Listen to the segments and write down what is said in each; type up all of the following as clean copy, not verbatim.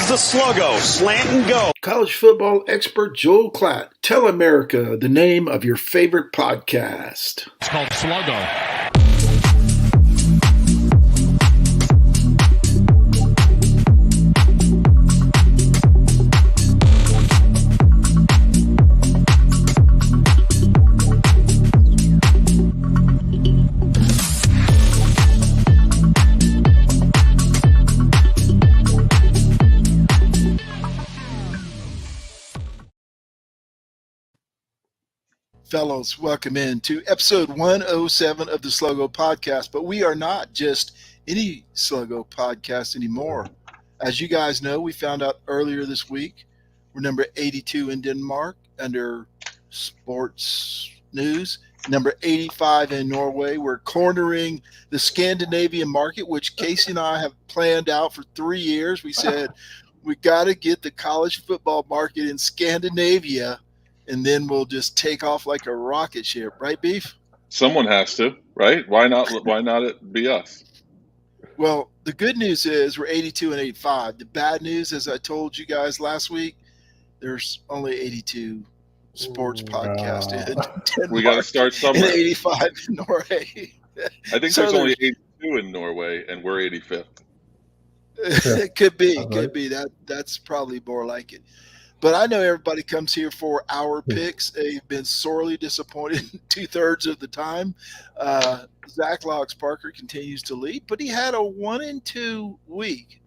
is the Sluggo Slant and Go. College football expert Joel Klatt. Tell America the name of your favorite podcast. It's called Sluggo. Fellows, welcome in to episode 107 of the Sluggo podcast. But we are not just any Sluggo podcast anymore. As you guys know, we found out earlier this week, we're number 82 in Denmark under sports news, number 85 in Norway. We're cornering the Scandinavian market, which Casey and I have planned out for 3 years. We said, we got to get the college football market in Scandinavia, and then we'll just take off like a rocket ship, right, Beef? Someone has to, right? Why not? Why not it be us? Well, the good news is we're 82 and 85. The bad news, as I told you guys last week, there's only 82 sports podcasts in Denmark. We got to start somewhere. And 85 in Norway. I think there's only 82 in Norway, and we're 85th. It could be. Could be. That's probably more like it. But I know everybody comes here for our picks. They've been sorely disappointed 2/3 of the time. Zach Locks Parker continues to lead, but he had a 1-2 week.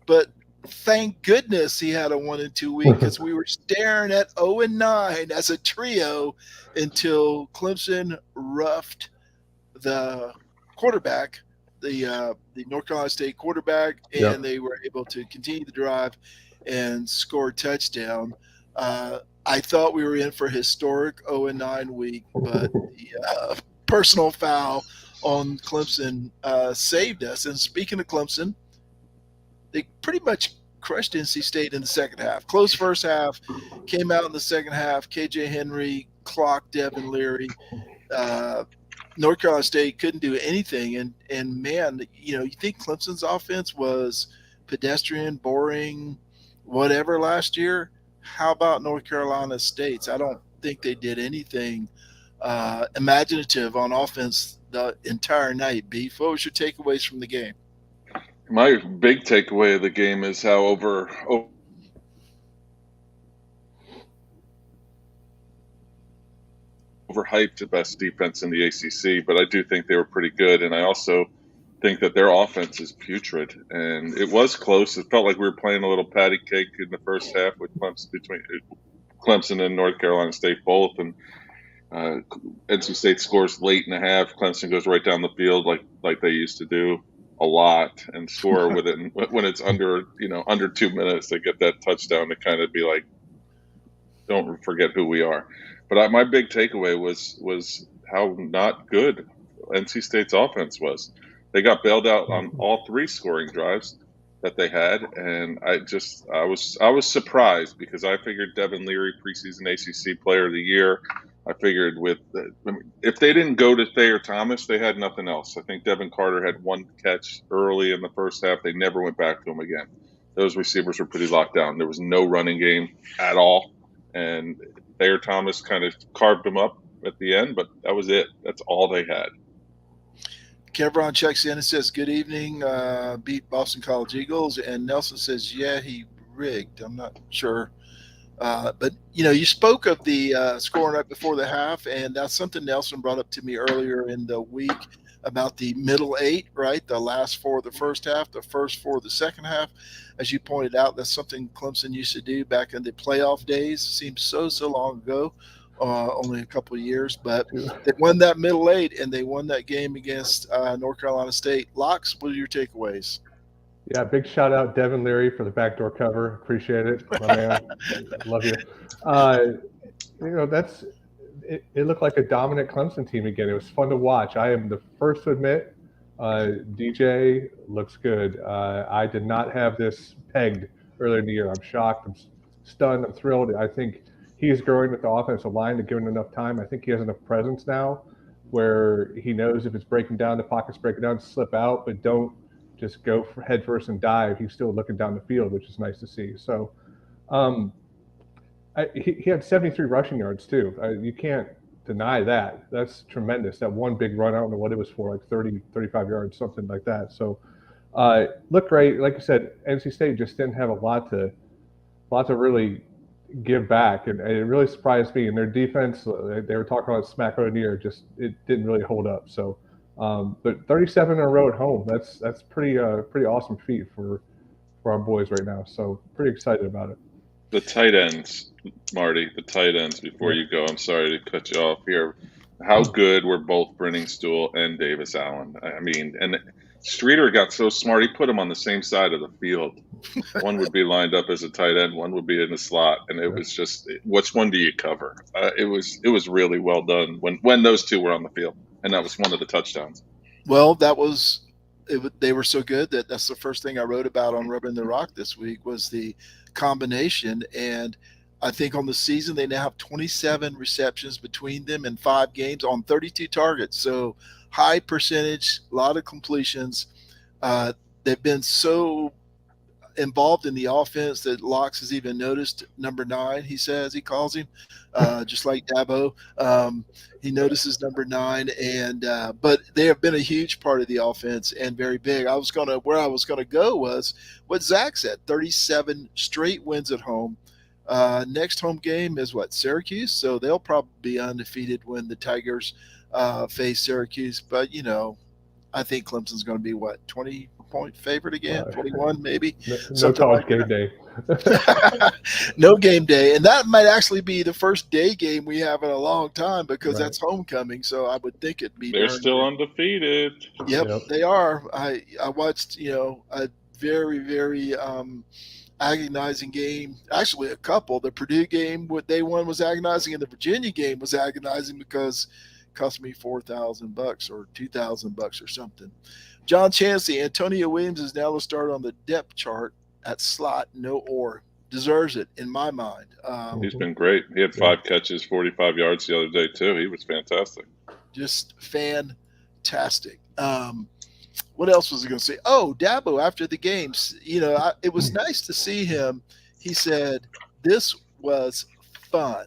But thank goodness he had a 1-2 week, because we were staring at 0-9 as a trio until Clemson roughed the quarterback, the North Carolina State quarterback, and they were able to continue the drive and score a touchdown. I thought we were in for a historic 0-9 week, but the personal foul on Clemson saved us. And speaking of Clemson, they pretty much crushed NC State in the second half. Close first half, came out in the second half. KJ Henry clocked Devin Leary. North Carolina State couldn't do anything. And man, you think Clemson's offense was pedestrian, boring, whatever last year. How about North Carolina State's? I don't think they did anything imaginative on offense the entire night. Beef, what was your takeaways from the game? My big takeaway of the game is how overhyped the best defense in the ACC, but I do think they were pretty good, and I also think that their offense is putrid, and it was close. It felt like we were playing a little patty cake in the first half with Clemson, between Clemson and North Carolina State both, and NC State scores late in the half. Clemson goes right down the field like they used to do a lot and score with it. And when it's under 2 minutes, they get that touchdown to kind of be like, don't forget who we are. But my big takeaway was how not good NC State's offense was. They got bailed out on all 3 scoring drives that they had, and I was surprised, because I figured Devin Leary, preseason ACC Player of the Year. I figured if they didn't go to Thayer Thomas, they had nothing else. I think Devin Carter had 1 catch early in the first half. They never went back to him again. Those receivers were pretty locked down. There was no running game at all, and Thayer Thomas kind of carved them up at the end, but that was it. That's all they had. Kevron checks in and says, good evening, beat Boston College Eagles. And Nelson says, yeah, he rigged. I'm not sure. But, you spoke of the scoring right before the half, and that's something Nelson brought up to me earlier in the week about the middle 8, right? The last 4 of the first half, the first 4 of the second half. As you pointed out, that's something Clemson used to do back in the playoff days. It seems so long ago. Only a couple of years, but they won that middle 8, and they won that game against North Carolina State. Locks, what are your takeaways? Yeah, big shout out Devin Leary for the backdoor cover. Appreciate it, my man. Love you. It looked like a dominant Clemson team again. It was fun to watch. I am the first to admit, DJ looks good. I did not have this pegged earlier in the year. I'm shocked. I'm stunned. I'm thrilled. I think he's growing with the offensive line to give him enough time. I think he has enough presence now where he knows if it's breaking down, the pocket's breaking down, slip out, but don't just go for head first and dive, he's still looking down the field, which is nice to see. So he had 73 rushing yards too. You can't deny that. That's tremendous. That one big run, I don't know what it was for, like 30, 35 yards, something like that. So looked great. Like I said, NC State just didn't have a lot to really give back, and it really surprised me. And their defense, they were talking about smack right near, just it didn't really hold up. So, but 37 in a row at home, that's pretty awesome feat for our boys right now. So pretty excited about it. The tight ends, Marty, before you go, I'm sorry to cut you off here. How good were both Brenningstool and Davis Allen? I mean, and Streeter got so smart, he put them on the same side of the field. One would be lined up as a tight end, one would be in the slot, and it was just, which one do you cover? It was really well done when those two were on the field, and that was one of the touchdowns. Well, they were so good that's the first thing I wrote about on Rubbing the Rock this week was the combination. And I think on the season they now have 27 receptions between them in 5 games on 32 targets. So high percentage, a lot of completions. They've been so involved in the offense that Locks has even noticed number 9, he says, he calls him, just like Dabo. He notices number 9, and but they have been a huge part of the offense and very big. Where I was gonna go was what Zach said: 37 straight wins at home. Next home game is Syracuse, so they'll probably be undefeated when the Tigers face Syracuse. But I think Clemson's going to be 20-point favorite again, 21 maybe. No college game day. No game day, and that might actually be the first day game we have in a long time because that's homecoming. So I would think it'd be. They're still undefeated. Yep, they are. I watched a very, very agonizing game. Actually, a couple. The Purdue game, what they won was agonizing, and the Virginia game was agonizing because it cost me $4,000 or $2,000 or something. John Chancey, Antonio Williams is now the starter on the depth chart at slot. No or deserves it in my mind. He's been great. He had 5 catches, 45 yards the other day too. He was fantastic. Just fantastic. What else was I going to say? Oh, Dabo after the games. It was nice to see him. He said this was fun.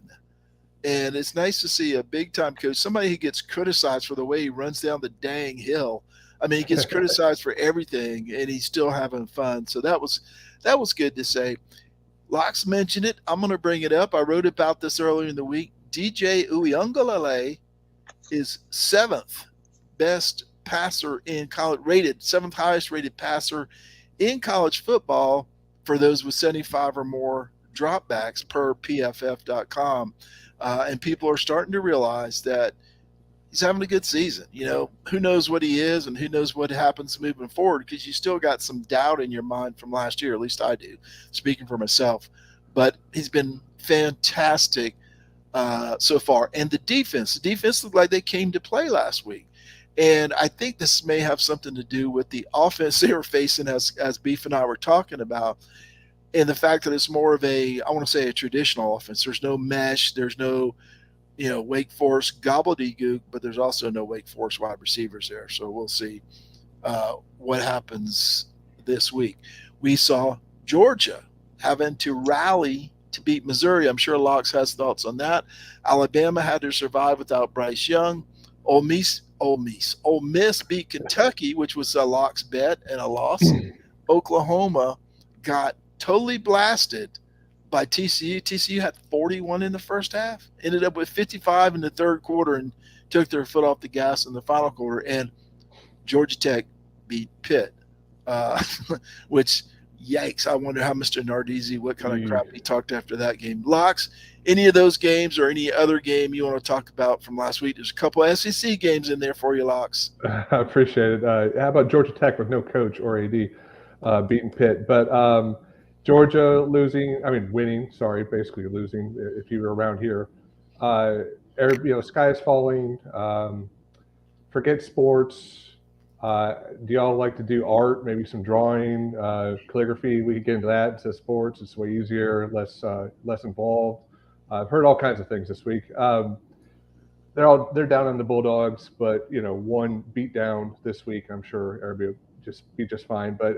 And it's nice to see a big-time coach, somebody who gets criticized for the way he runs down the dang hill. I mean, he gets criticized for everything, and he's still having fun. So that was good to say. Locks mentioned it. I'm going to bring it up. I wrote about this earlier in the week. DJ Uiagalelei is 7th best passer in college, rated 7th highest rated passer in college football for those with 75 or more dropbacks per PFF.com. And people are starting to realize that he's having a good season. Who knows what he is and who knows what happens moving forward, because you still got some doubt in your mind from last year. At least I do, speaking for myself. But he's been fantastic so far. And the defense looked like they came to play last week. And I think this may have something to do with the offense they were facing, as Beef and I were talking about, and the fact that it's more of a traditional offense. There's no mesh. There's no, Wake Forest gobbledygook, but there's also no Wake Forest wide receivers there. So we'll see what happens this week. We saw Georgia having to rally to beat Missouri. I'm sure Locks has thoughts on that. Alabama had to survive without Bryce Young. Ole Miss beat Kentucky, which was a Locks bet and a loss. Oklahoma got totally blasted by TCU. TCU had 41 in the first half, ended up with 55 in the third quarter, and took their foot off the gas in the final quarter. And Georgia Tech beat Pitt, which, yikes, I wonder how Mr. Nardizzi, what kind of crap he talked after that game. Locks, any of those games or any other game you want to talk about from last week? There's a couple of SEC games in there for you, Locks. I appreciate it. How about Georgia Tech with no coach or AD beating Pitt? But Georgia winning, basically losing if you were around here. Sky is falling. Forget sports. Do y'all like to do art, maybe some drawing, calligraphy? We could get into that. It's sports. It's way easier, less involved. I've heard all kinds of things this week. They're down on the Bulldogs, but one beat down this week. I'm sure everybody be just fine. But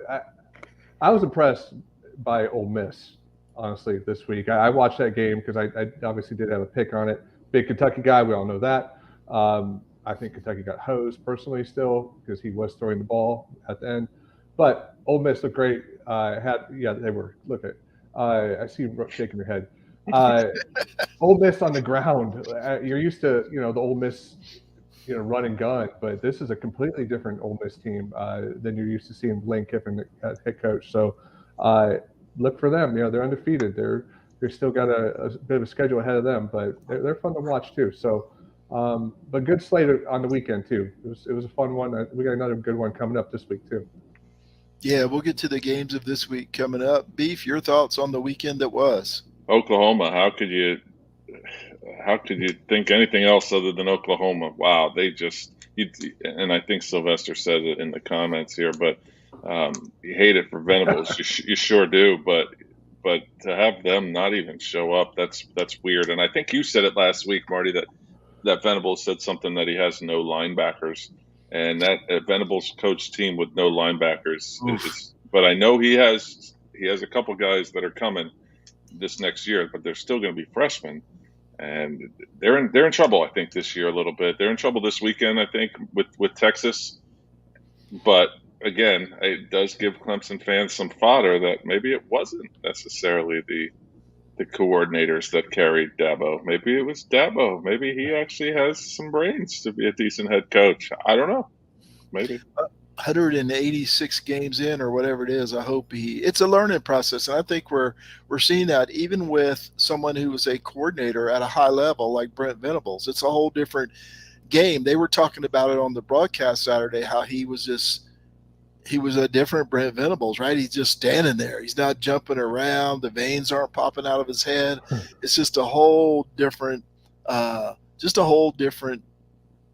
I was impressed by Ole Miss, honestly, this week. I watched that game because I obviously did have a pick on it. Big Kentucky guy, we all know that. I think Kentucky got hosed personally still because he was throwing the ball at the end. But Ole Miss looked great. They were. Look at. I see you shaking your head. Ole Miss on the ground. You're used to the Ole Miss, run and gun, but this is a completely different Ole Miss team than you're used to seeing Lane Kiffin as head coach. So look for them. They're undefeated. They're still got a bit of a schedule ahead of them, but they're fun to watch too. So, but good slate on the weekend too. It was a fun one. We got another good one coming up this week too. Yeah, we'll get to the games of this week coming up. Beef, your thoughts on the weekend that was? Oklahoma. How could you think anything else other than Oklahoma? Wow, and I think Sylvester said it in the comments here, but you hate it for Venables. you sure do, but to have them not even show up, that's weird. And I think you said it last week, Marty, that Venables said something that he has no linebackers, and that Venables coach team with no linebackers but I know he has a couple guys that are coming this next year, but they're still going to be freshmen, and they're in trouble. I think this year a little bit. They're in trouble this weekend, I think, with Texas. But again, it does give Clemson fans some fodder that maybe it wasn't necessarily the coordinators that carried Dabo. Maybe it was Dabo. Maybe he actually has some brains to be a decent head coach. I don't know. Maybe. 186 games in or whatever it is. I hope it's a learning process. And I think we're seeing that even with someone who was a coordinator at a high level like Brent Venables. It's a whole different game. They were talking about it on the broadcast Saturday, how he was a different Brent Venables, right? He's just standing there. He's not jumping around. The veins aren't popping out of his head. It's just a whole different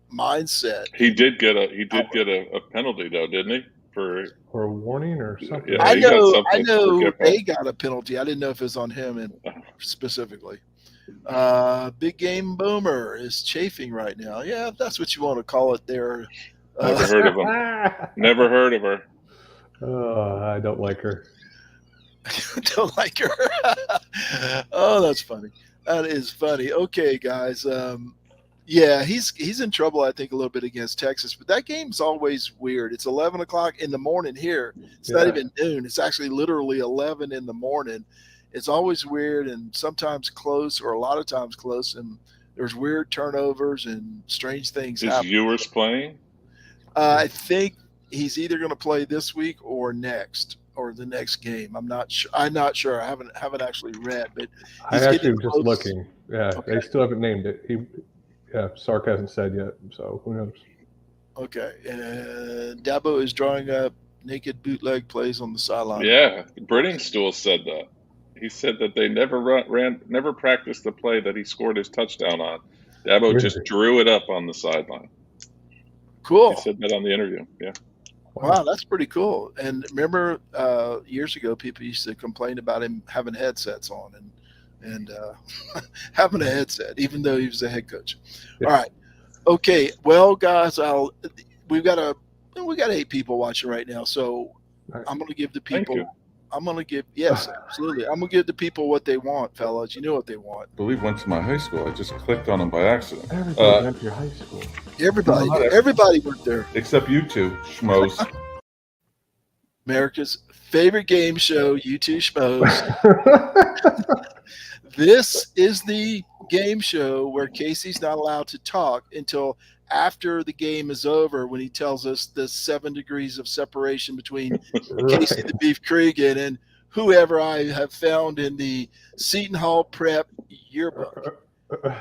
mindset. He did get a penalty though, didn't he? For a warning or something. Yeah, I know they got a penalty. I didn't know if it was on him specifically. Big Game Boomer is chafing right now. Yeah, if that's what you want to call it there. Never heard of him. Never heard of her. Oh, I don't like her. Don't like her. Oh, that's funny. That is funny. Okay, guys. Yeah, he's in trouble, I think, a little bit against Texas. But that game's always weird. It's 11 o'clock in the morning here. It's not even noon. It's actually literally 11 in the morning. It's always weird and sometimes close, or a lot of times close. And there's weird turnovers and strange things happen. Is Ewers playing? I think he's either going to play this week or next, or the next game. I'm not sure. I haven't actually read, but I actually was just looking. Yeah, okay. They still haven't named it. Sark hasn't said yet, so who knows? Okay, and Dabo is drawing up naked bootleg plays on the sideline. Yeah, Briddingstool said that. He said that they never practiced the play that he scored his touchdown on. Dabo just drew it up on the sideline. Cool. He said that on the interview. Yeah. Wow, that's pretty cool. And remember, years ago, people used to complain about him having headsets on and having a headset, even though he was a head coach. Yeah. All right. Okay. Well, guys, we got 8 people watching right now, so I'm going to give the people. Yes, absolutely. I'm going to give the people what they want, fellas. You know what they want. I believe went to my high school. I just clicked on them by accident. Everybody went to your high school. Everybody went there. Except you two, schmoes. America's favorite game show, you two schmoes. This is the game show where Casey's not allowed to talk until after the game is over, when he tells us the 7 degrees of separation between Casey the Beef Cregan and whoever I have found in the Seton Hall Prep yearbook.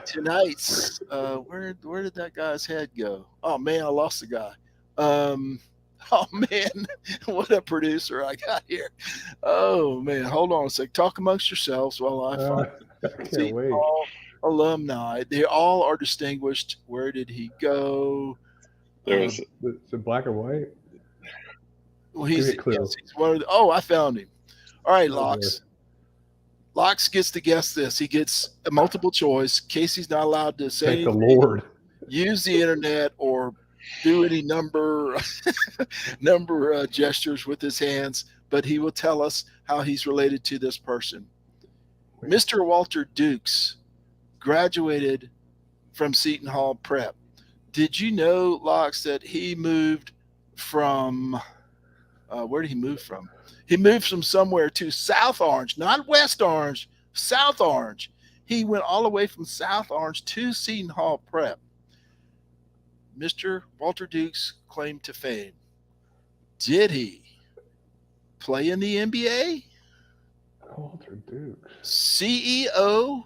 Tonight's where did that guy's head go? Oh man, I lost the guy. Oh man, what a producer I got here. Oh man, hold on a sec. Talk amongst yourselves while I find can't wait. Alumni. They all are distinguished. Where did he go? Is it black or white? Well, he's one of the, I found him. All right, Locks. Locks gets to guess this. He gets a multiple choice. Casey's not allowed to say anything. Thank the Lord. Use the internet or do any number gestures with his hands, but he will tell us how he's related to this person. Mr. Walter Dukes graduated from Seton Hall Prep. Did you know, Locks, that he moved from where did he move from? He moved from somewhere to South Orange, not West Orange, South Orange. He went all the way from South Orange to Seton Hall Prep. Mr. Walter Dukes' claim to fame. Did he play in the NBA? Walter Dukes. CEO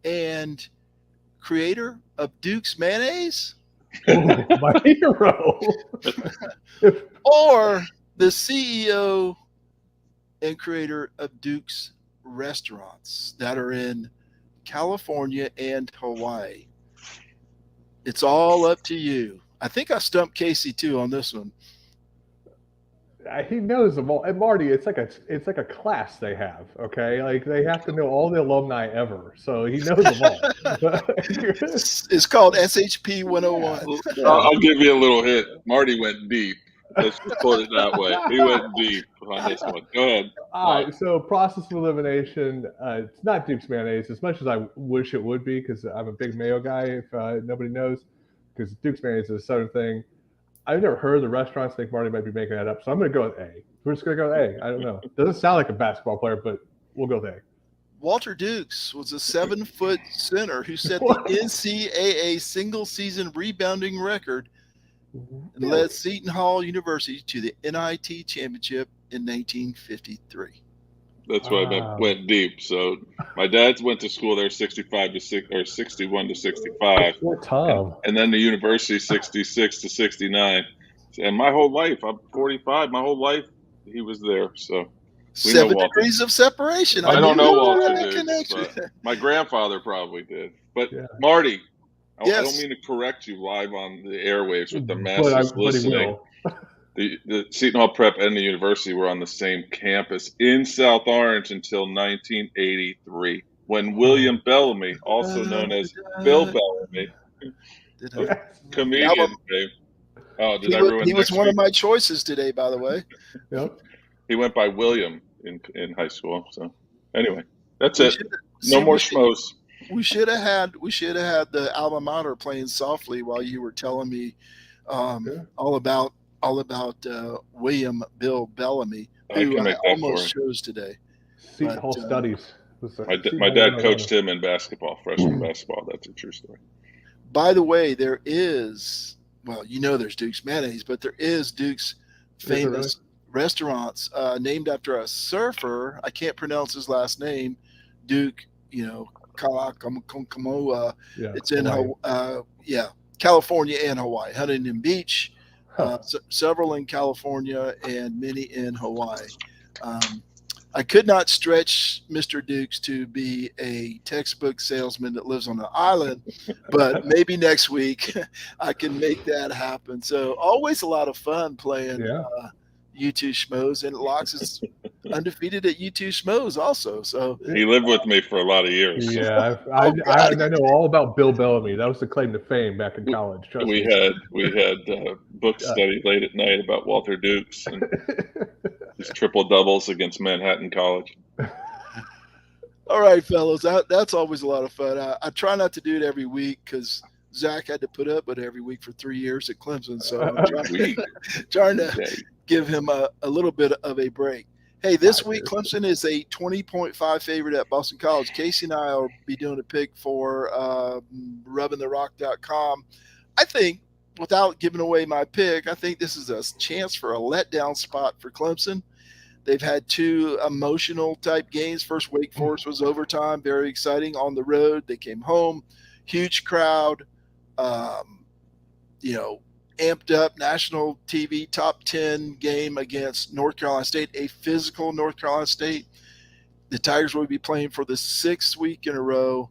and creator of Duke's Mayonnaise? Oh, my hero. Or the CEO and creator of Duke's restaurants that are in California and Hawaii. It's all up to you. I think I stumped Casey too on this one. He knows them all. And Marty, it's like a class they have. Okay, like they have to know all the alumni ever, so he knows them all. It's called SHP 101. I'll give you a little hint. Marty went deep. Let's just put it that way. He went deep on this one. Go ahead. All right, so process of elimination. It's not Duke's Mayonnaise as much as I wish it would be, because I'm a big mayo guy, if nobody knows, because Duke's Mayonnaise is a Southern thing. I've never heard of the restaurants. I think Marty might be making that up. So I'm going to go with A. We're just going to go with A. I don't know. Doesn't sound like a basketball player, but we'll go with A. Walter Dukes was a 7-foot center who set the NCAA single-season rebounding record and led Seton Hall University to the NIT championship in 1953. That's why I went deep. So my dad's went to school there 61 to 65. What Tom? And then the university 66 to 69. And my whole life, I'm 45. My whole life, he was there. So 7 degrees of separation. I don't know Walter Dukes, but my grandfather probably did. But yeah. Marty, yes. I don't mean to correct you live on the airwaves with the masses listening. The Seton Hall Prep and the university were on the same campus in South Orange until 1983, when William Bellamy, also known as Bill Bellamy, comedian, he was one of my choices today, by the way. Yep. He went by William in high school. So anyway, that's it. No more schmoes. We should have had the alma mater playing softly while you were telling me all about William Bill Bellamy, who I almost chose today. Seton Hall Studies. My dad coached him in basketball, freshman basketball. That's a true story. By the way, there is, there's Duke's Mayonnaise, but there is Duke's famous restaurants named after a surfer. I can't pronounce his last name. Duke, Kalakamoa. It's in California and Hawaii. Huntington Beach. Several in California and many in Hawaii. I could not stretch Mr. Dukes to be a textbook salesman that lives on an island, but maybe next week I can make that happen. So always a lot of fun playing U2 Schmoes, and Locks is undefeated at U2 Schmoes also. So he lived with me for a lot of years. Yeah, I know all about Bill Bellamy. That was the claim to fame back in college. We had book study late at night about Walter Dukes and his triple doubles against Manhattan College. All right, fellas, that's always a lot of fun. I try not to do it every week because Zach had to put up with it every week for 3 years at Clemson, so I'm trying to give him a little bit of a break. Hey, this week Clemson is a 20.5 favorite at Boston College. Casey and I will be doing a pick for rubbingtherock.com. I think, without giving away my pick, I think this is a chance for a letdown spot for Clemson. They've had 2 emotional type games. First, Wake Forest was overtime, very exciting on the road. They came home, huge crowd, amped up national TV top 10 game against North Carolina State, a physical North Carolina State. The Tigers will be playing for the 6th week in a row,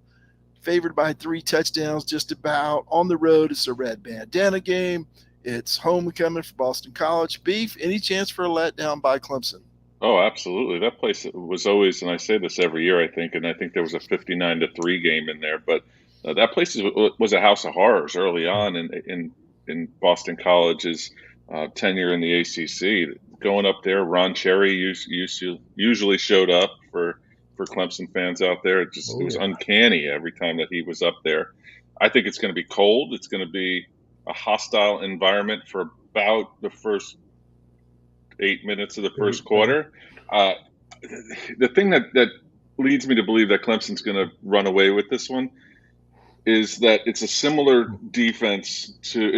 favored by 3 touchdowns just about. On the road, it's a red bandana game. It's homecoming for Boston College. Beef, any chance for a letdown by Clemson? Oh, absolutely. That place was always, and I say this every year, I think there was a 59-3 game in there, but that place was a house of horrors early on in in Boston College's tenure in the ACC. Going up there, Ron Cherry usually showed up for Clemson fans out there. It was uncanny every time that he was up there. I think it's going to be cold. It's going to be a hostile environment for about the first 8 minutes of the first quarter. The thing that leads me to believe that Clemson's going to run away with this one is that it's a similar offense to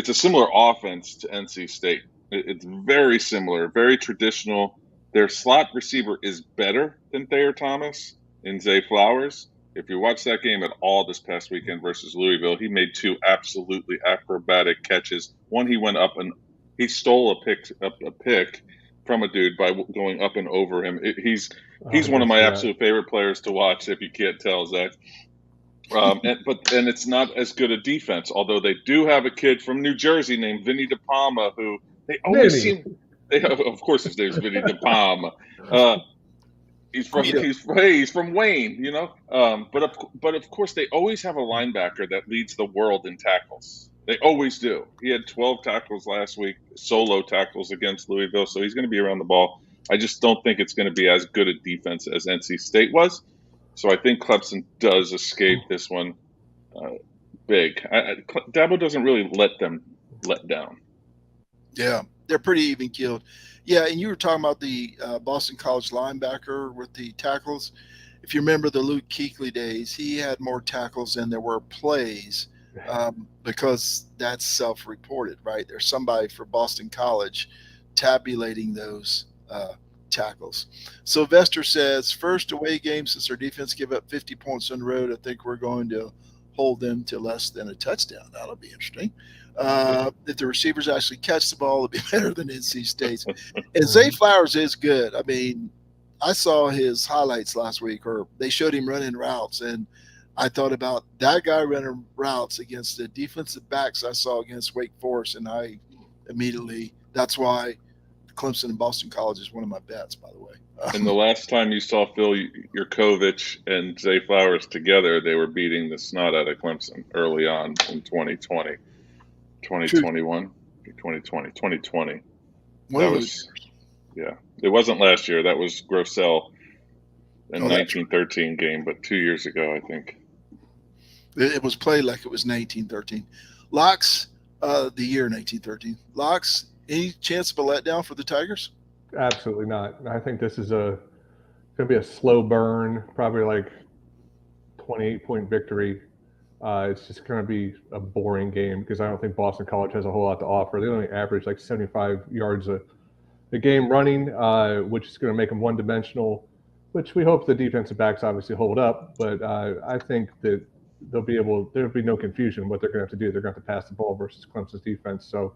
NC State. It's very similar, very traditional. Their slot receiver is better than Thayer Thomas in Zay Flowers. If you watch that game at all this past weekend versus Louisville, he made 2 absolutely acrobatic catches. One, he went up and he stole a pick from a dude by going up and over him. He's one of my absolute favorite players to watch, if you can't tell, Zach. And it's not as good a defense, although they do have a kid from New Jersey named Vinny DePalma who they always seem. Of course, his name's Vinny DePalma. He's from Wayne, you know. But of course, they always have a linebacker that leads the world in tackles. They always do. He had 12 tackles last week, solo tackles against Louisville, so he's going to be around the ball. I just don't think it's going to be as good a defense as NC State was. So I think Clemson does escape this one big. Dabo doesn't really let them let down. Yeah, they're pretty even keeled. Yeah, and you were talking about the Boston College linebacker with the tackles. If you remember the Luke Kuechly days, he had more tackles than there were plays because that's self-reported, right? There's somebody for Boston College tabulating those tackles. Sylvester says, first away game since our defense gave up 50 points on the road. I think we're going to hold them to less than a touchdown. That'll be interesting. If the receivers actually catch the ball, it'll be better than NC State's. And Zay Flowers is good. I mean, I saw his highlights last week, or they showed him running routes, and I thought about that guy running routes against the defensive backs I saw against Wake Forest, and I immediately – that's why Clemson and Boston College is one of my bets, by the way. And the last time you saw Phil Yurkovich and Zay Flowers together, they were beating the snot out of Clemson early on in 2020. 2021, 2020. Yeah. It wasn't last year. That was Grossell in 1913 game, but 2 years ago, I think. It was played like it was 1913. Locks, the year 1913. Locks, any chance of a letdown for the Tigers? Absolutely not. I think this is going to be a slow burn, probably like 28-point victory. It's just going to be a boring game because I don't think Boston College has a whole lot to offer. They only average like 75 yards a game running, which is going to make them one-dimensional, which we hope the defensive backs obviously hold up. But I think that there'll be no confusion what they're going to have to do. They're going to have to pass the ball versus Clemson's defense. So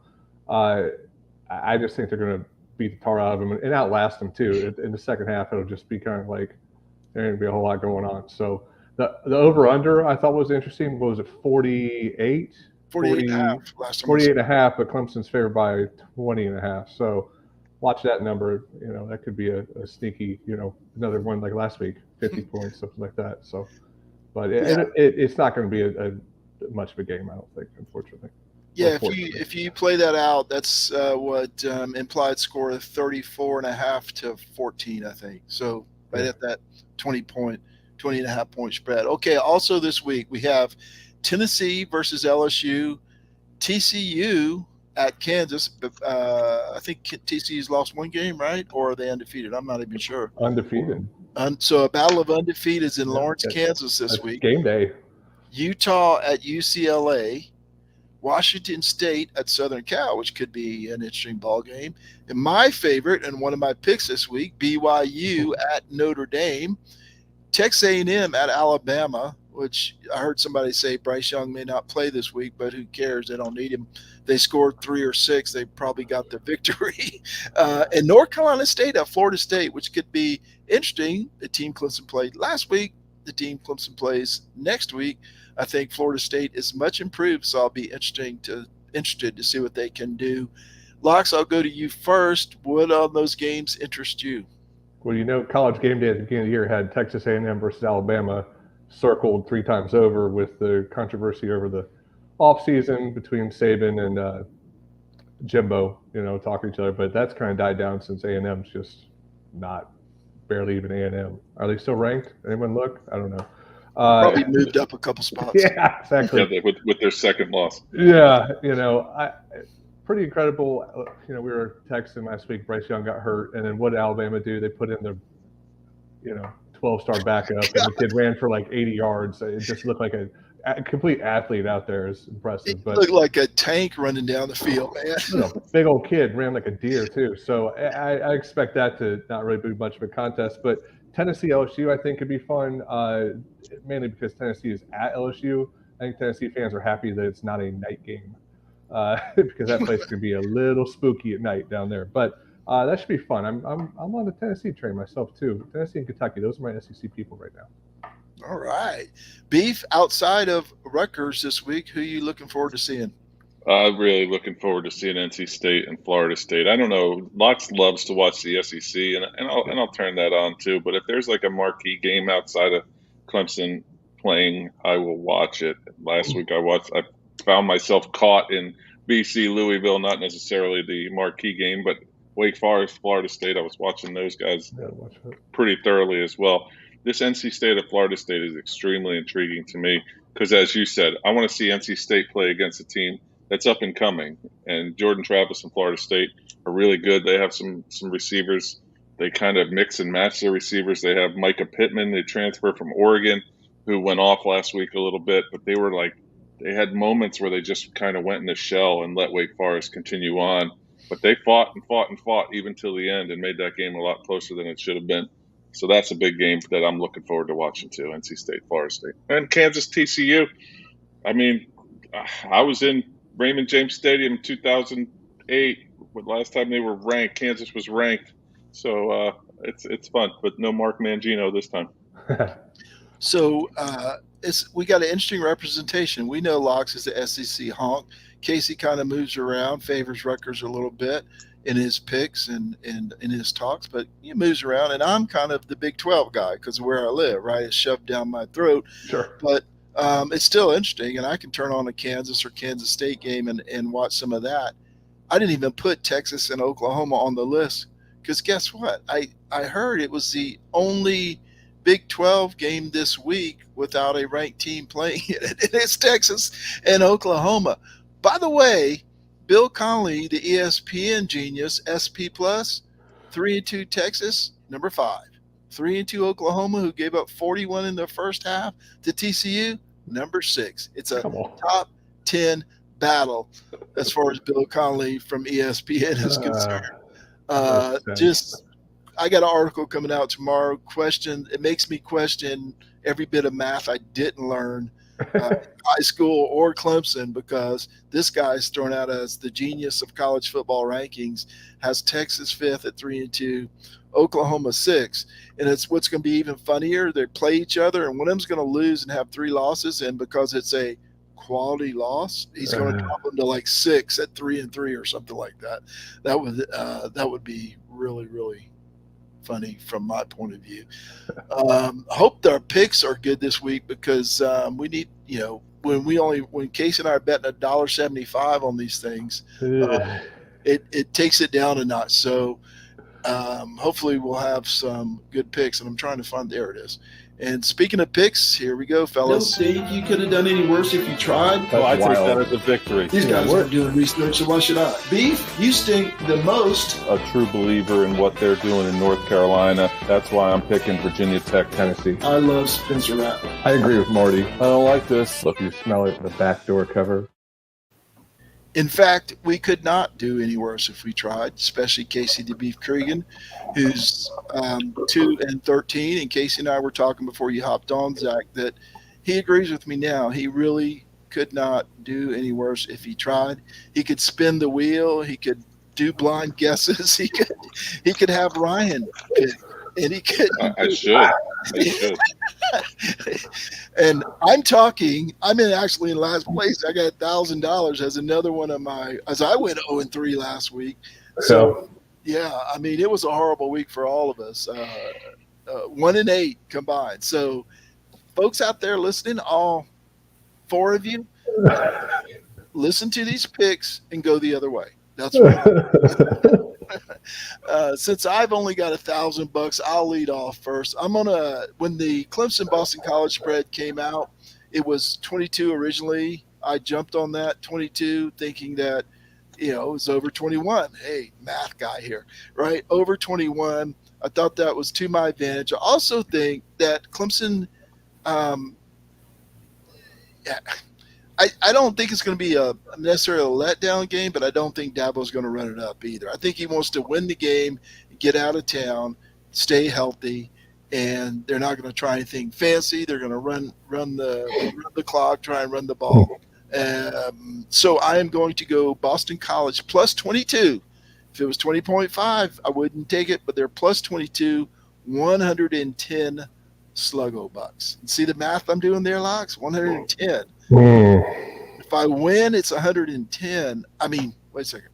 I just think they're going to beat the tar out of them and outlast them too. In the second half, it'll just be kind of like there ain't going to be a whole lot going on. So the over-under I thought was interesting. What was it, 48? 48.5 last time. 48.5, but Clemson's favored by 20.5. So watch that number. You know, that could be a sneaky, another one like last week, 50 points, something like that. So, but it's not going to be a much of a game, I don't think, unfortunately. Yeah, if you play that out, that's what implied score of 34.5 to 14, I think. So right at that 20.5 point spread. Okay, also this week we have Tennessee versus LSU, TCU at Kansas. I think TCU's lost one game, right? Or are they undefeated? I'm not even sure. Undefeated. So a battle of undefeated is in Lawrence, Kansas this week. Game day. Utah at UCLA. Washington State at Southern Cal, which could be an interesting ball game. And my favorite and one of my picks this week, BYU at Notre Dame. Texas A&M at Alabama, which I heard somebody say Bryce Young may not play this week, but who cares? They don't need him. They scored 3 or 6. They probably got the victory. And North Carolina State at Florida State, which could be interesting. The team Clemson played last week. The team Clemson plays next week. I think Florida State is much improved, so I'll be interested to see what they can do. Locks, I'll go to you first. What on those games interest you? Well, College Game Day at the beginning of the year had Texas A&M versus Alabama circled 3 times over with the controversy over the offseason between Saban Jimbo, talking to each other. But that's kind of died down since A&M's just not barely even A&M. Are they still ranked? Anyone look? I don't know. Probably moved up a couple spots. Yeah, exactly. Yeah, with their second loss. Yeah, pretty incredible. We were texting last week. Bryce Young got hurt, and then what did Alabama do? They put in the 12-star backup, and the kid ran for like 80 yards. It just looked like a complete athlete out there. Is impressive. It looked like a tank running down the field, man. Big old kid, ran like a deer too. So I expect that to not really be much of a contest. But Tennessee LSU, I think, could be fun, mainly because Tennessee is at LSU. I think Tennessee fans are happy that it's not a night game because that place could be a little spooky at night down there. But that should be fun. I'm on the Tennessee train myself too. Tennessee and Kentucky, those are my SEC people right now. All right. Beef, outside of Rutgers this week, who are you looking forward to seeing? I'm really looking forward to seeing NC State and Florida State. I don't know. Locks loves to watch the SEC, and I'll turn that on too. But if there's like a marquee game outside of Clemson playing, I will watch it. Last week I found myself caught in BC Louisville, not necessarily the marquee game, but Wake Forest, Florida State. I was watching those guys pretty thoroughly as well. This NC State of Florida State is extremely intriguing to me because, as you said, I want to see NC State play against a team that's up and coming. And Jordan Travis and Florida State are really good. They have some receivers. They kind of mix and match their receivers. They have Micah Pittman, they transfer from Oregon, who went off last week a little bit, but they had moments where they just kind of went in the shell and let Wake Forest continue on. But they fought and fought and fought even till the end and made that game a lot closer than it should have been. So that's a big game that I'm looking forward to watching too, NC State, Florida State. And Kansas TCU. I mean, I was in Raymond James Stadium in 2008. Last time they were ranked, Kansas was ranked. So it's fun, but no Mark Mangino this time. So we got an interesting representation. We know Locks is the SEC honk. Casey kind of moves around, favors Rutgers a little bit in his picks and in his talks, but he moves around. And I'm kind of the Big 12 guy because of where I live, right? It's shoved down my throat. Sure. But it's still interesting, and I can turn on a Kansas or Kansas State game and watch some of that. I didn't even put Texas and Oklahoma on the list because guess what? I heard it was the only Big 12 game this week without a ranked team playing it. And it's Texas and Oklahoma. By the way, Bill Connolly, the ESPN genius, SP Plus, 3-2 Texas, number 5. 3-2 Oklahoma, who gave up 41 in the first half to TCU, number 6. It's a top 10 battle as far as Bill Connolly from ESPN is concerned. I got an article coming out tomorrow. It makes me question every bit of math I didn't learn high school or Clemson, because this guy's thrown out as the genius of college football rankings, has Texas 5th at 3-2, Oklahoma 6th. And it's what's going to be even funnier. They play each other, and one of them's going to lose and have 3 losses. And because it's a quality loss, he's going to drop them to like 6 at 3-3 or something like that. That would be really, really funny from my point of view. I hope our picks are good this week because we need, when Casey and I are betting $1.75 on these things, it takes it down a notch. So hopefully we'll have some good picks, and I'm trying to find, there it is. And speaking of picks, here we go, fellas. No, Dave, you could have done any worse if you tried. Well, I take that as a victory. These guys aren't doing research, so why should I? Beef, you stink the most. A true believer in what they're doing in North Carolina. That's why I'm picking Virginia Tech, Tennessee. I love Spencer Rattler. I agree with Marty. I don't like this. Look, you smell it in the back door cover. In fact, we could not do any worse if we tried, especially Casey the Beef Cregan, who's 2-13. And Casey and I were talking before you hopped on, Zach, that he agrees with me now. He really could not do any worse if he tried. He could spin the wheel. He could do blind guesses. He could have Ryan pick, and he could. I should. And I'm actually in last place. I got $1,000 as another one of as I went 0-3 last week. So yeah, I mean, it was a horrible week for all of us. 1-8 combined. So folks out there listening, all 4 of you, listen to these picks and go the other way. That's right. Since I've only got $1,000, I'll lead off first. When the Clemson Boston College spread came out, it was 22 originally. I jumped on that 22 thinking that, it was over 21. Hey, math guy here, right? Over 21. I thought that was to my advantage. I also think that Clemson, I don't think it's going to be a necessarily a letdown game, but I don't think Dabo's going to run it up either. I think he wants to win the game, get out of town, stay healthy, and they're not going to try anything fancy. They're going to run the clock, try and run the ball. So I am going to go Boston College plus 22. If it was 20.5, I wouldn't take it, but they're plus 22, 110 Sluggo bucks. See the math I'm doing there, Locks? 110. If I win, it's 110. I mean, wait a second.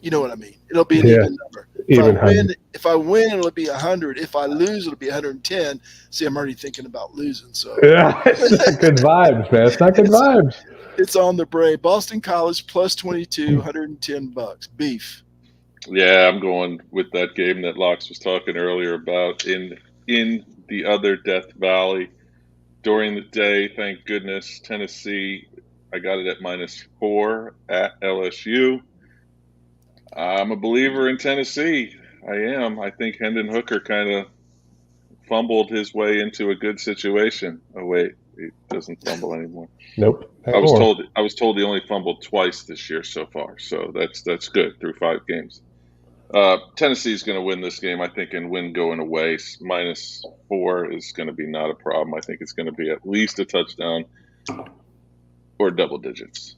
You know what I mean? It'll be an even number. If I win, it'll be 100. If I lose, it'll be 110. See, I'm already thinking about losing. So yeah, it's not good vibes, man. It's not good vibes. It's on the brain. Boston College plus 22, 110 bucks. Beef. Yeah, I'm going with that game that Locks was talking earlier about in the other Death Valley. During the day, thank goodness, Tennessee, I got it at -4 at LSU. I'm a believer in Tennessee. I am. I think Hendon Hooker kind of fumbled his way into a good situation. Oh, wait, he doesn't fumble anymore. Nope. I was told he only fumbled twice this year so far, so that's good through 5 games. Tennessee's going to win this game, I think, and win going away. -4 is going to be not a problem. I think it's going to be at least a touchdown or double digits.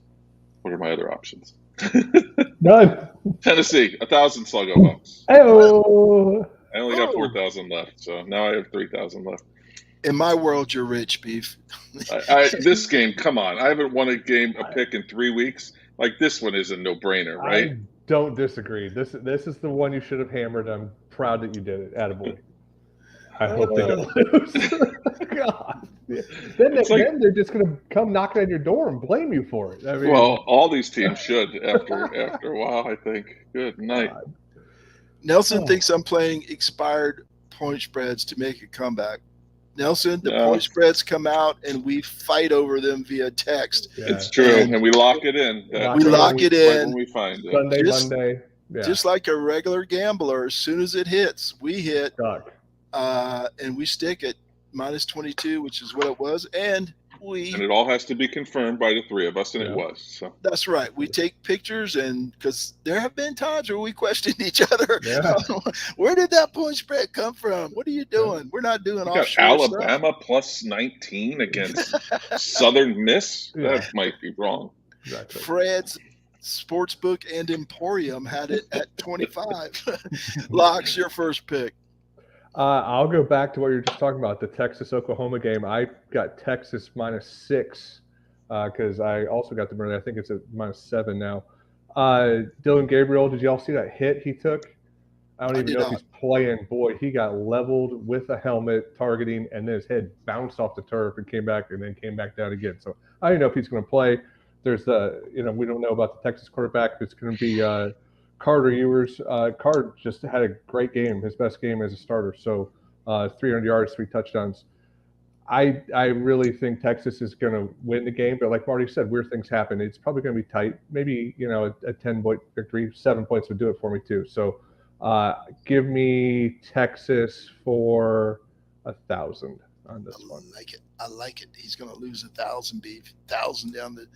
What are my other options? None. Tennessee, 1,000 Sluggo bucks. Hey-o. I only got 4,000 left, so now I have 3,000 left. In my world, you're rich, Beef. This game, come on. I haven't won a pick in 3 weeks. Like, this one is a no-brainer, right? I don't disagree. This is the one you should have hammered. I'm proud that you did it. Attaboy. I hope they don't lose. God. Yeah. Then they're just going to come knocking on your door and blame you for it. I mean, well, all these teams should after a while, I think. Good night. God. Nelson thinks I'm playing expired point spreads to make a comeback. Nelson, the point spreads come out and we fight over them via text. Yeah. It's true, and we lock it in. We lock it in. When we find it. Sunday, Monday. Yeah. Just like a regular gambler, as soon as it hits, we hit, Stuck. and we stick at -22, which is what it was, and it all has to be confirmed by the 3 of us, and it was. So that's right. We take pictures, and because there have been times where we questioned each other. Yeah. Where did that point spread come from? What are you doing? We're not doing offshore Alabama stuff. plus 19 against Southern Miss. Yeah. That might be wrong. Exactly. Fred's Sportsbook and Emporium had it at 25. Locks, your first pick. I'll go back to what you were just talking about, the Texas-Oklahoma game. I got Texas -6 because I also got the Burnley. I think it's at -7 now. Dylan Gabriel, did y'all see that hit he took? I don't even know if he's playing. Boy, he got leveled with a helmet targeting, and then his head bounced off the turf and came back down again. So I don't know if he's going to play. There's we don't know about the Texas quarterback. If it's going to be Carter Ewers. Carter just had a great game, his best game as a starter. So 300 yards, 3 touchdowns. I really think Texas is going to win the game, but like Marty said, weird things happen. It's probably going to be tight. Maybe a 10-point victory, 7 points would do it for me too. So give me Texas for 1,000 on this one. I like it. He's going to lose 1,000, Beef. 1,000 down the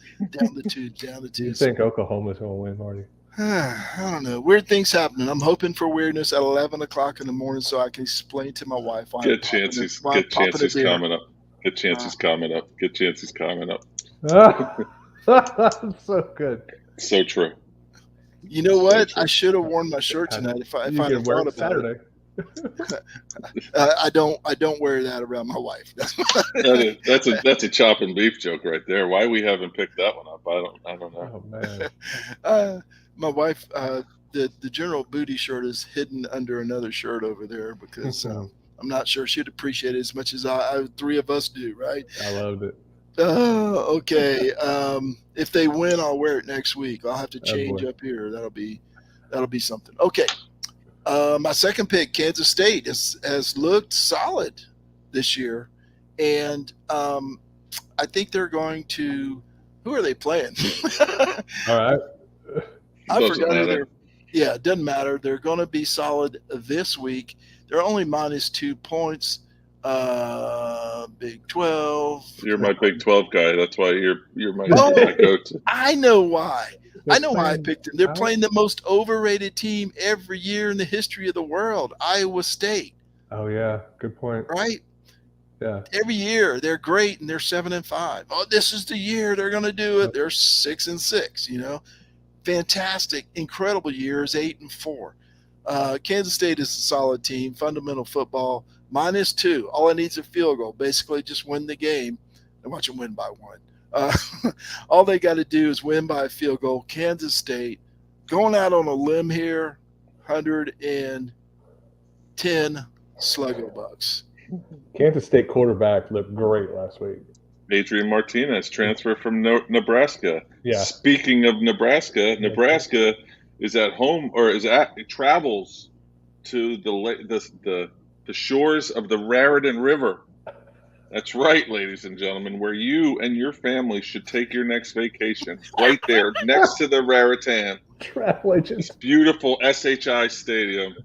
tubes, down the tubes. You think Oklahoma's going to win, Marty? I don't know. Weird things happening. I'm hoping for weirdness at 11 o'clock in the morning so I can explain to my wife. Good chances coming up. Good chances coming up. Good chances coming up. So good. So true. You know what? I should have worn my shirt tonight if I had thought about Saturday. it. I don't wear that around my wife. That's a chop and beef joke right there. Why we haven't picked that one up? I don't know. Oh man. My wife, the general booty shirt is hidden under another shirt over there because I'm not sure she'd appreciate it as much as I 3 of us do, right? I loved it. Okay. If they win, I'll wear it next week. I'll have to change boy. up here. That'll be something. Okay. My second pick, Kansas State, has looked solid this year, and I think they're going to. Who are they playing? All right. I Doesn't forgot who matter. they're. Yeah, it doesn't matter. They're going to be solid this week. They're only -2 points. Big 12. You're my Big 12 guy. That's why you're my Oh! go-to. I know why. They're I know why I playing picked them. They're out. playing the most overrated team every year in the history of the world, Iowa State, Oh yeah, good point. right? Yeah. Every year they're great and they're 7-5. Oh, this is the year they're going to do it. They're 6-6. Fantastic, incredible years, 8-4. Kansas State is a solid team. Fundamental football, -2. All I need is a field goal. Basically, just win the game and watch them win by 1. All they got to do is win by a field goal. Kansas State going out on a limb here, 110 Sluggo Bucks. Kansas State quarterback looked great last week. Adrian Martinez, transfer from Nebraska. Yeah. Speaking of Nebraska, Nebraska is at home it travels to the shores of the Raritan River. That's right, ladies and gentlemen, where you and your family should take your next vacation. Right there, next to the Raritan. Travel agents. Beautiful SHI Stadium,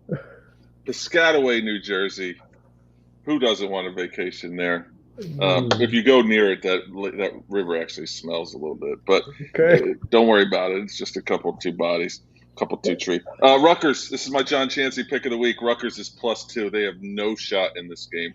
Piscataway, New Jersey. Who doesn't want a vacation there? If you go near it, that river actually smells a little bit, but Okay. don't worry about it. It's just a couple of 2 bodies, couple 2 tree. Rutgers. This is my John Chansey pick of the week. Rutgers is +2. They have no shot in this game,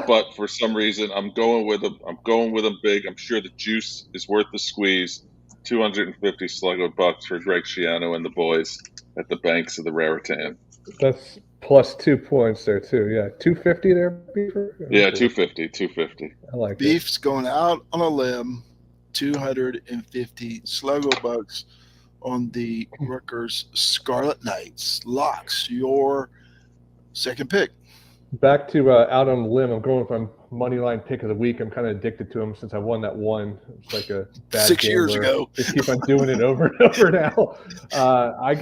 but for some reason, I'm going with them. I'm going with them big. I'm sure the juice is worth the squeeze. 250 Sluggo Bucks for Greg Schiano and the boys at the banks of the Raritan. That's +2 points there too. Yeah, 250 there, Beaver. Yeah, 250. I like it. Beef's going out on a limb, 250 Sluggo Bucks on the Rutgers Scarlet Knights. Locks, your second pick. Back to out on the limb. I'm going for money line pick of the week. I'm kind of addicted to him since I won that one. It's like a bad 6 years gambler. ago. Just keep on doing it over and over now. I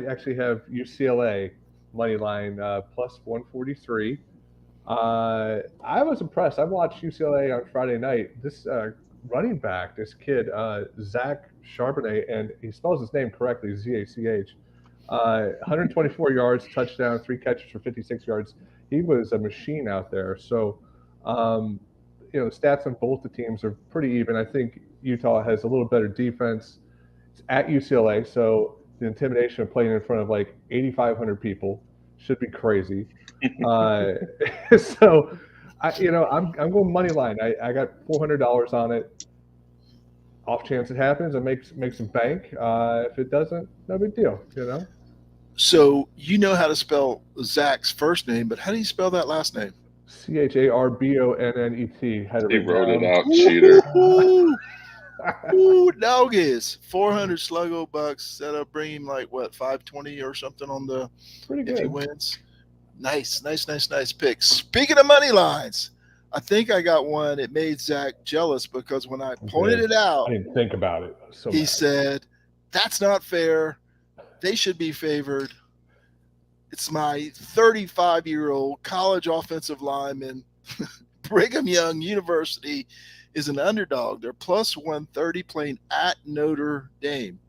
actually have UCLA money line +143. I was impressed. I watched UCLA on Friday night. This running back, this kid, Zach Charbonnet, and he spells his name correctly, Z-A-C-H. 124 yards, touchdown, 3 catches for 56 yards. He was a machine out there. So, stats on both the teams are pretty even. I think Utah has a little better defense. It's at UCLA, so the intimidation of playing in front of like 8,500 people should be crazy. So, I'm going money line. I got $400 on it. Off chance it happens, I make some bank. If it doesn't, no big deal. So you know how to spell Zach's first name, but how do you spell that last name? Charbonnet. He wrote it out, cheater. Ooh, doggies. 400 Sluggo Bucks. That'll bring him like what, 520 or something on the Pretty good. if he wins. Nice pick. Speaking of money lines, I think I got one. It made Zach jealous because when I pointed it out, I didn't think about it. He said, "That's not fair. They should be favored." It's my 35-year-old college offensive lineman. Brigham Young University is an underdog. They're +130 playing at Notre Dame.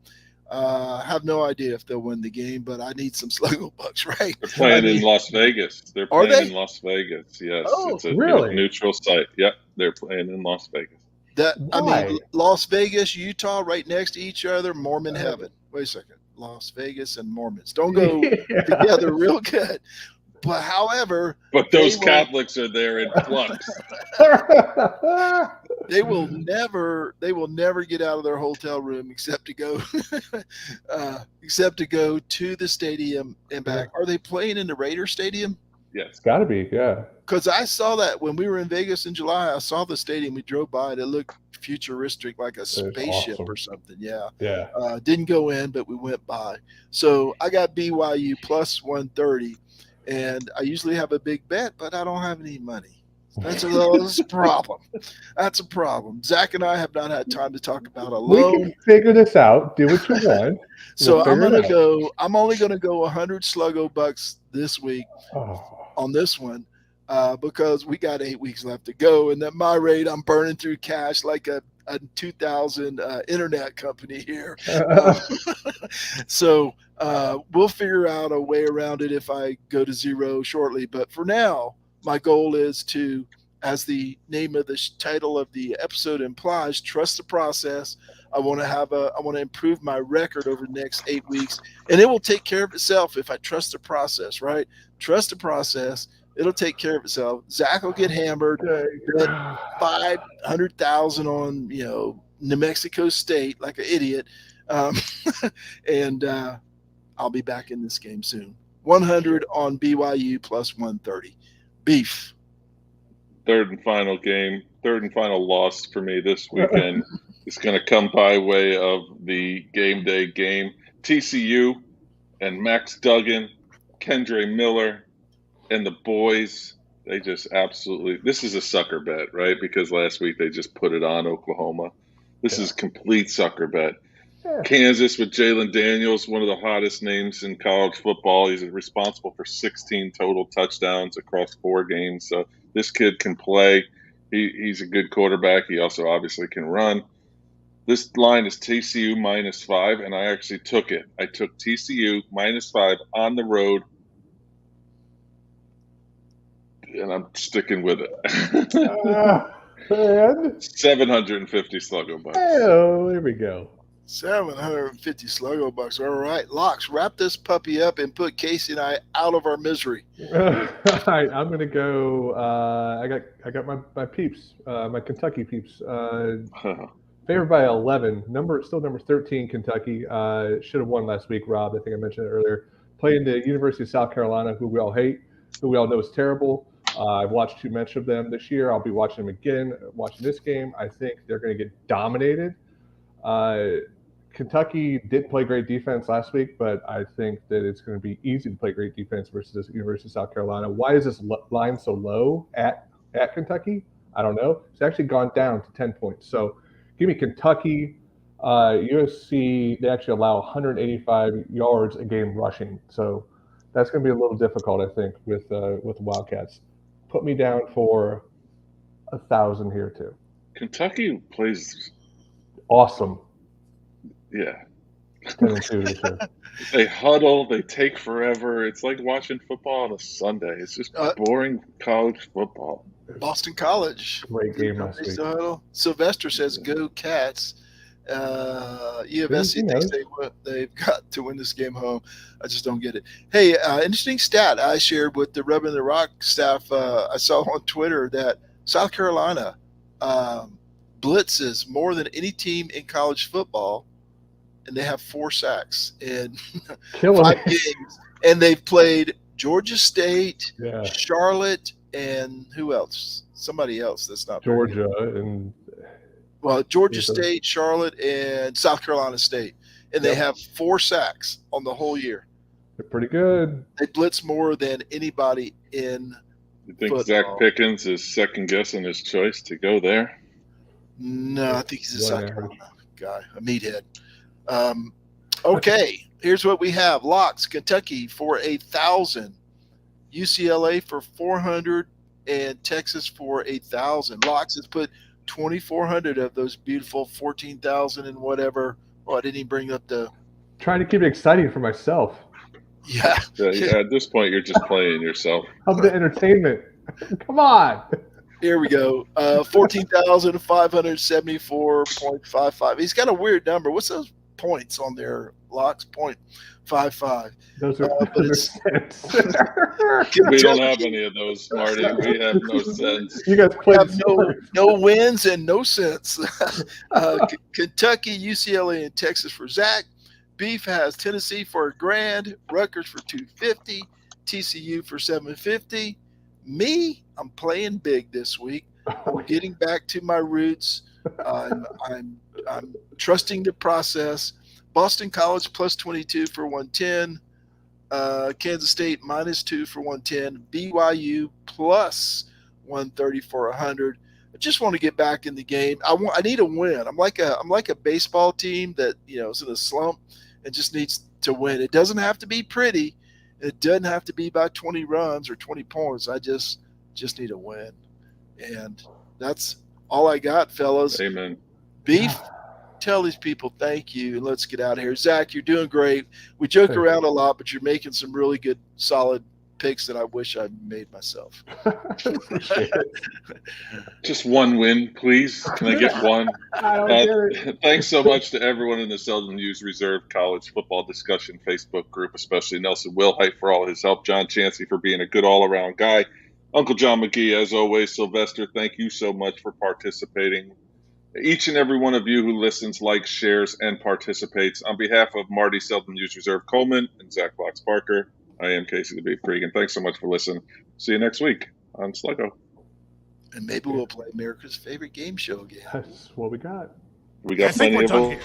I have no idea if they'll win the game, but I need some Sluggo Bucks, right? They're playing in Las Vegas. They're Are playing they? in Las Vegas. Yes, Oh, it's a really? neutral site. Yep, they're playing in Las Vegas. Why? Las Vegas, Utah, right next to each other, Mormon heaven. Wait a second. Las Vegas and Mormons don't go together real good. But however, But those Catholics are there in flux. they will never get out of their hotel room except to go to the stadium and back. Are they playing in the Raider Stadium? Yes. It's got to be, yeah. Because I saw that when we were in Vegas in July. I saw the stadium. We drove by it. It looked futuristic, like a spaceship awesome. or something. Yeah. Yeah. Didn't go in, but we went by. So I got BYU +130, and I usually have a big bet, but I don't have any money. That's a problem. That's a problem. Zach and I have not had time to talk about a We loan. can figure this out. Do what you want. So We'll I'm figure gonna it out. go. I'm only gonna go 100 Sluggo bucks this week Oh. on this one because we got 8 weeks left to go, and at my rate, I'm burning through cash like a 2000 internet company here. So we'll figure out a way around it if I go to zero shortly. But for now, my goal is to, as the name of the title of the episode implies, trust the process. I want to improve my record over the next 8 weeks, and it will take care of itself if I trust the process, right? Trust the process. It'll take care of itself. Zach will get hammered. Bet 500,000 on, New Mexico State like an idiot. And I'll be back in this game soon. 100 on BYU plus 130. Beef. Third and final loss for me this weekend. It's going to come by way of the game day game. TCU and Max Duggan, Kendre Miller, and the boys, they just absolutely – this is a sucker bet, right? Because last week they just put it on Oklahoma. This is complete sucker bet. Yeah. Kansas with Jalen Daniels, one of the hottest names in college football. He's responsible for 16 total touchdowns across 4 games. So this kid can play. He's a good quarterback. He also obviously can run. This line is TCU -5, and I actually took it. I took TCU -5 on the road, and I'm sticking with it. And 750 Sluggo bucks. Oh, there we go. 750 Sluggo bucks. All right, Locks, wrap this puppy up and put Casey and I out of our misery. All right, I'm gonna go. I got my peeps, my Kentucky peeps. Favored by 11. Number 13. Kentucky should have won last week. Rob, I think I mentioned it earlier. Playing the University of South Carolina, who we all hate, who we all know is terrible. I've watched too much of them this year. I'll be watching them again. Watching this game, I think they're going to get dominated. Kentucky did play great defense last week, but I think that it's going to be easy to play great defense versus the University of South Carolina. Why is this line so low at Kentucky? I don't know. It's actually gone down to 10 points. So give me Kentucky. USC, they actually allow 185 yards a game rushing. So that's going to be a little difficult, I think, with the Wildcats. Put me down for 1,000 here, too. Kentucky plays awesome. Yeah. 10-2 this year. They huddle. They take forever. It's like watching football on a Sunday. It's just boring college football. Boston College. Great game last week. Sylvester says, "Go Cats." U of SC thinks they've got to win this game home. I just don't get it. Hey, interesting stat I shared with the Rubbing the Rock staff. I saw on Twitter that South Carolina blitzes more than any team in college football, and they have 4 sacks in 5 games. And they've played Georgia State, Charlotte, and who else? Somebody else that's not Georgia and. Well, Georgia State, Charlotte, and South Carolina State. And they have 4 sacks on the whole year. They're pretty good. They blitz more than anybody in You think football. Zach Pickens is second-guessing his choice to go there? No, I think he's a South Carolina guy, a meathead. Okay, here's what we have. Locks, Kentucky for 1,000. UCLA for 400. And Texas for 8,000. Locks has put 2,400 of those beautiful 14,000 and whatever. Oh, I didn't even bring up the. Trying to keep it exciting for myself. Yeah. At this point, you're just playing yourself. How's the entertainment? Come on. Here we go. 14,574.55. He's got a weird number. What's those points on there? Locks 0.55. Those are cents. We don't have any of those, Marty. We have no sense. You guys play no wins and no sense. Kentucky, UCLA, and Texas for Zach. Beef has Tennessee for $1,000, Rutgers for $250, TCU for $750. Me, I'm playing big this week. I'm getting back to my roots. I'm trusting the process. Boston College plus 22 for 110. Kansas State -2 for 110. BYU plus 130 for 100. I just want to get back in the game. I need a win. I'm like a baseball team that is in a slump and just needs to win. It doesn't have to be pretty. It doesn't have to be by 20 runs or 20 points. I just need a win, and that's all I got, fellas. Amen. Beef, tell these people thank you, and let's get out of here. Zach, you're doing great. We joke around a lot, but you're making some really good, solid picks that I wish I made myself. Just one win, please. Can I get one? Thanks so much to everyone in the Seldom Used Reserve College Football Discussion Facebook group, especially Nelson Wilhite for all his help, John Chansey for being a good all-around guy, Uncle John McGee, as always, Sylvester, thank you so much for participating. Each and every one of you who listens, likes, shares, and participates, on behalf of Marty Seldom Used Reserve Coleman and Zach Fox Parker, I am Casey the Beef Freak, and thanks so much for listening. See you next week on Sluggo. And maybe we'll play America's favorite game show again. That's what we got. We got plenty of them.